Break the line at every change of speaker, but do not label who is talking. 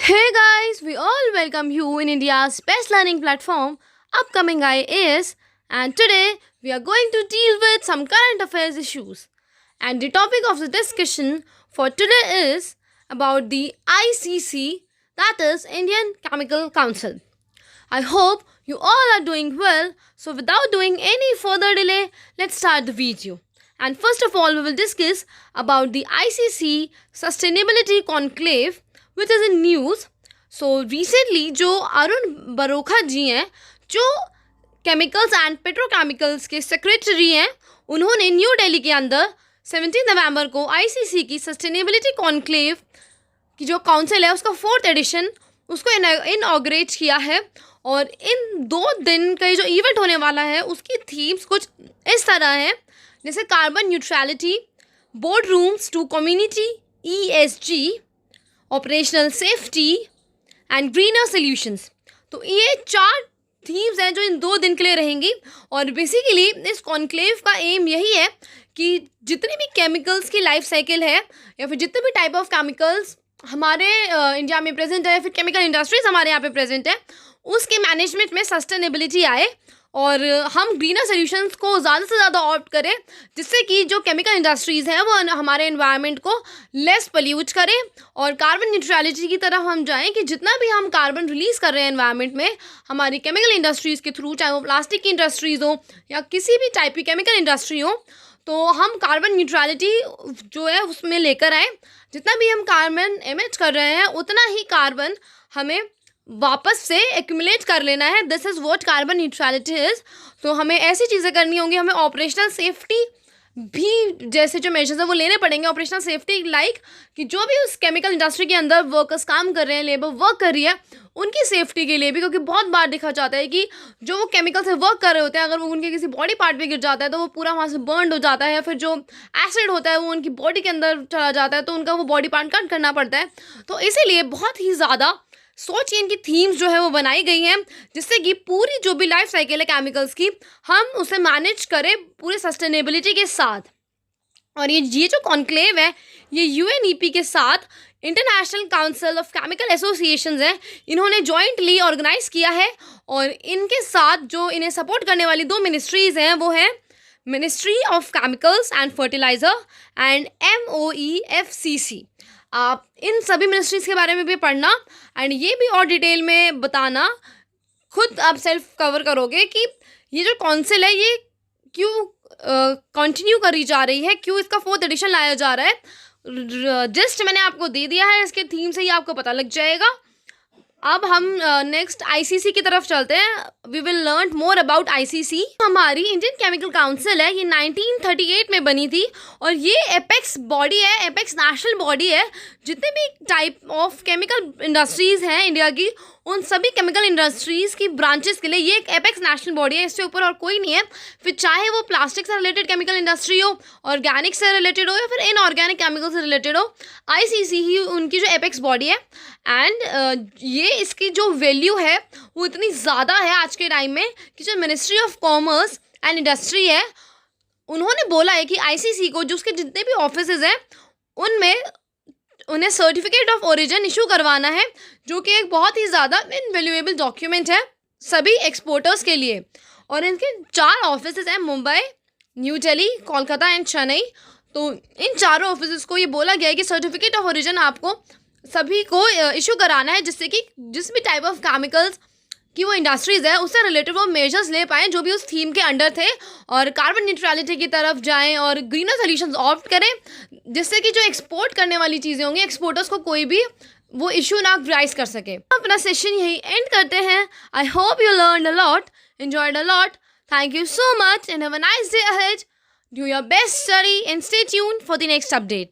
Hey guys, we all welcome you in India's best learning platform, Upcoming IAS, and today we are going to deal with some current affairs issues. And the topic of the discussion for today is about the ICC, that is Indian Chemical Council. I hope you all are doing well, so without doing any further delay, let's start the video. And first of all, we will discuss about the ICC Sustainability Conclave which is in news. So recently जो अरुण बरोखा जी हैं, जो chemicals and petrochemicals के secretary हैं, उन्होंने new Delhi के अंदर 17 नवंबर को ICC की सस्टेनेबिलिटी कॉन्क्लेव की जो काउंसिल है उसका 4th एडिशन उसको इनॉग्रेट किया है. और इन 2 दिन का जो इवेंट होने वाला है उसकी थीम्स कुछ इस तरह हैं, जैसे carbon neutrality, boardrooms to community ESG, operational safety and greener solutions. तो ये 4 थीम्स हैं जो इन 2 दिन के लिए रहेंगी. और बेसिकली इस कॉन्क्लेव का एम यही है कि जितने भी केमिकल्स की लाइफ साइकिल है या फिर जितने भी टाइप ऑफ केमिकल्स हमारे इंडिया में प्रेजेंट है या फिर केमिकल इंडस्ट्रीज हमारे यहाँ पे प्रेजेंट है, उसके मैनेजमेंट में सस्टेनेबिलिटी आए और हम ग्रीनर सॉल्यूशंस को ज़्यादा से ज़्यादा ऑप्ट करें, जिससे कि जो केमिकल इंडस्ट्रीज़ हैं वो हमारे एनवायरनमेंट को लेस पोल्यूट करें और कार्बन न्यूट्रलिटी की तरफ हम जाएं कि जितना भी हम कार्बन रिलीज़ कर रहे हैं एनवायरनमेंट में हमारी केमिकल इंडस्ट्रीज़ के थ्रू, चाहे वो प्लास्टिक की इंडस्ट्रीज़ हो या किसी भी टाइप की केमिकल इंडस्ट्री हो, तो हम कार्बन न्यूट्रलिटी जो है उसमें लेकर आएँ. जितना भी हम कार्बन एमिट कर रहे हैं उतना ही कार्बन हमें वापस से एक्यूमुलेट कर लेना है. This is what carbon neutrality is. तो हमें ऐसी चीज़ें करनी होंगी, हमें ऑपरेशनल सेफ्टी भी जैसे जो मेजर्स है वो लेने पड़ेंगे. ऑपरेशनल सेफ्टी लाइक कि जो भी उस केमिकल इंडस्ट्री के अंदर वर्कर्स काम कर रहे हैं, लेबर वर्क कर रही है, उनकी सेफ्टी के लिए भी, क्योंकि बहुत बार देखा जाता है कि जो वो केमिकल से वर्क कर रहे होते हैं अगर वो उनके किसी बॉडी पार्ट पे गिर जाता है तो वो पूरा वहाँ से बर्न हो जाता है, या फिर जो एसिड होता है वो उनकी बॉडी के अंदर चला जाता है तो उनका वो बॉडी पार्ट कट करना पड़ता है. तो इसीलिए बहुत ही ज़्यादा सोचिए इनकी थीम्स जो है वो बनाई गई हैं, जिससे कि पूरी जो भी लाइफ साइकिल है केमिकल्स की हम उसे मैनेज करें पूरे सस्टेनेबिलिटी के साथ. और ये जो कॉन्क्लेव है ये UNEP के साथ international council of chemical associations हैं, इन्होंने जॉइंटली ऑर्गेनाइज किया है. और इनके साथ जो इन्हें सपोर्ट करने वाली 2 मिनिस्ट्रीज़ हैं वो हैं ministry of chemicals and fertiliser and MOEFCC. आप इन सभी मिनिस्ट्रीज़ के बारे में भी पढ़ना एंड ये भी और डिटेल में बताना, खुद आप सेल्फ कवर करोगे कि ये जो काउंसिल है ये क्यों कंटिन्यू करी जा रही है, क्यों इसका 4th एडिशन लाया जा रहा है. जस्ट मैंने आपको दे दिया है, इसके थीम से ही आपको पता लग जाएगा. अब हम नेक्स्ट ICC की तरफ चलते हैं. We will learn more about ICC. हमारी इंडियन केमिकल काउंसिल है, ये 1938 में बनी थी और ये एपेक्स बॉडी है, एपेक्स नेशनल बॉडी है. जितने भी टाइप ऑफ केमिकल इंडस्ट्रीज़ हैं इंडिया की, उन सभी केमिकल इंडस्ट्रीज़ की ब्रांचेस के लिए ये एक एपेक्स नेशनल बॉडी है, इससे ऊपर और कोई नहीं है. फिर चाहे वो प्लास्टिक से रिलेटेड केमिकल इंडस्ट्री हो, ऑर्गेनिक से रिलेटेड हो या फिर इनऑर्गेनिक केमिकल से रिलेटेड हो, ICC ही उनकी जो एपेक्स बॉडी है. एंड ये इसकी जो वैल्यू है वो इतनी ज़्यादा है आज के टाइम में कि जो ministry of commerce and industry है उन्होंने बोला है कि ICC को जो उसके जितने भी ऑफिसेज हैं उनमें उन्हें सर्टिफिकेट ऑफ ओरिजिन इशू करवाना है, जो कि एक बहुत ही ज़्यादा इनवैल्यूएबल डॉक्यूमेंट है सभी एक्सपोर्टर्स के लिए. और इनके 4 ऑफिसेज हैं, मुंबई, न्यू दिल्ली, कोलकाता एंड चेन्नई. तो इन चारों ऑफिसेज को ये बोला गया है कि सर्टिफिकेट ऑफ ओरिजिन आपको सभी को इशू कराना है, जिससे कि जिस भी टाइप ऑफ केमिकल्स कि वो इंडस्ट्रीज़ है उससे रिलेटेड वो मेजर्स ले पाएँ जो भी उस थीम के अंडर थे, और कार्बन न्यूट्रलिटी की तरफ जाएं और ग्रीनर सॉल्यूशंस ऑप्ट करें, जिससे कि जो एक्सपोर्ट करने वाली चीज़ें होंगी एक्सपोर्टर्स को कोई भी वो इशू ना राइज कर सके. अपना सेशन यही एंड करते हैं. I hope you learn a lot, enjoyed a lot. Thank you so much and have a nice day ahead. Do your best study and stay tuned for the next update.